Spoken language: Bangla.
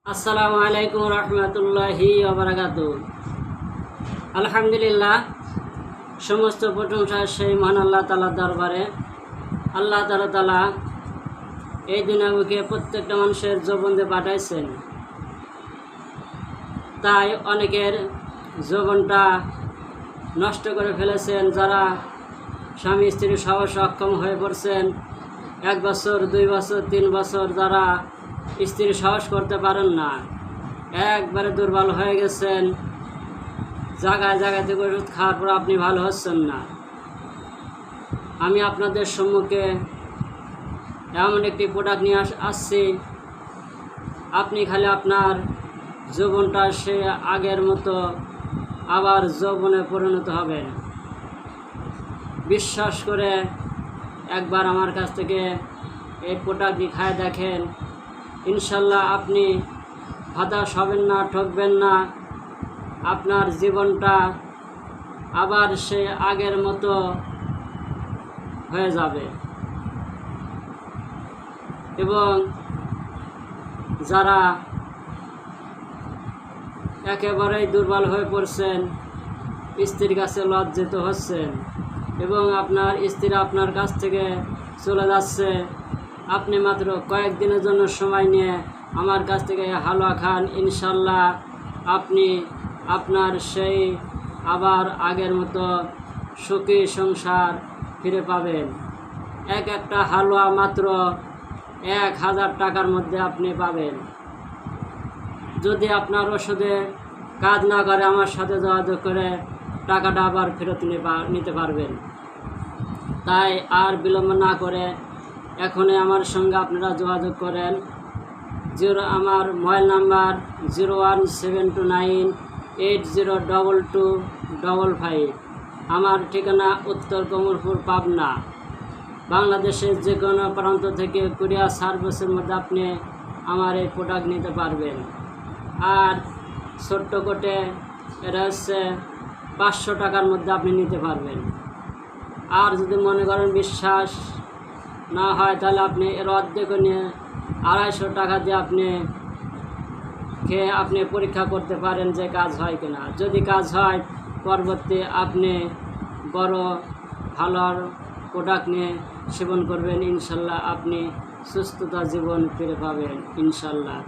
আসসালামু আলাইকুম রহমতুল্লাহি ওবারাকাতু। আলহামদুলিল্লাহ, সমস্ত প্রশংসা সেই মহান আল্লাহ তাআলার দরবারে। আল্লাহ তাআলা এই দুনিয়াকে প্রত্যেকটা মানুষের যৌবনে পাঠাইছেন, তাই অনেকের যৌবনটা নষ্ট করে ফেলেছেন। যারা স্বামী স্ত্রী সহ সক্ষম হয়ে পড়ছেন, 1 বছর 2 বছর 3 বছর যারা স্ত্রী সাহস করতে পারেন না, একবারে দুর্বল হয়ে গেছেন, জায়গায় জায়গায় থেকে ওষুধ খাওয়ার পর আপনি ভালো হচ্ছেন না। আমি আপনাদের সম্মুখে এমন একটি প্রোডাক্ট নিয়ে আসছি, আপনি খালি আপনার যৌবনটা সে আগের মতো আবার যৌবনে পরিণত হবেন। বিশ্বাস করে একবার আমার কাছ থেকে এই প্রোডাক্টটি খায় দেখেন, ইনশাল্লাহ আপনি হতাশ হবেন না, ঠকবেন না। আপনার জীবনটা আবার সে আগের মতো হয়ে যাবে। এবং যারা একেবারেই দুর্বল হয়ে পড়ছেন, স্ত্রীর কাছে লজ্জিত হচ্ছেন এবং আপনার স্ত্রী আপনার কাছ থেকে চলে যাচ্ছে, আপনি মাত্র কয়েকদিনের জন্য সময় নিয়ে আমার কাছ থেকে হালুয়া খান, ইনশাল্লাহ আপনি আপনার সেই আবার আগের মতো সুখী সংসার ফিরে পাবেন। একটা হালুয়া মাত্র 1000 টাকার মধ্যে আপনি পাবেন। যদি আপনার ওষুধে কাজ না করে, আমার সাথে যোগাযোগ করে টাকাটা আবার ফেরত নিতে পারবেন। তাই আর বিলম্ব না করে এখনই আমার সঙ্গে আপনারা যোগাযোগ করেন। আমার মোবাইল নাম্বার 01729802255। আমার ঠিকানা উত্তর কমলপুর, পাবনা। বাংলাদেশের যে কোনো প্রান্ত থেকে কুরিয়ার সার্ভিসের মধ্যে আপনি আমার এই প্রোডাক্ট নিতে পারবেন। আর ছোট্ট কোটে এটা হচ্ছে 500 টাকার মধ্যে আপনি নিতে পারবেন। আর যদি মনে করেন বিশ্বাস না হয়, তাহলে আপনি এর অর্ধেক নিয়ে 250 টাকা দিয়ে আপনি খেয়ে আপনি পরীক্ষা করতে পারেন যে কাজ হয় কিনা। যদি কাজ হয়, পরবর্তী আপনি বড় ভালো প্রোডাক্ট নিয়ে সেবন করবেন, ইনশাল্লাহ আপনি সুস্থতা জীবন ফিরে পাবেন ইনশাল্লাহ।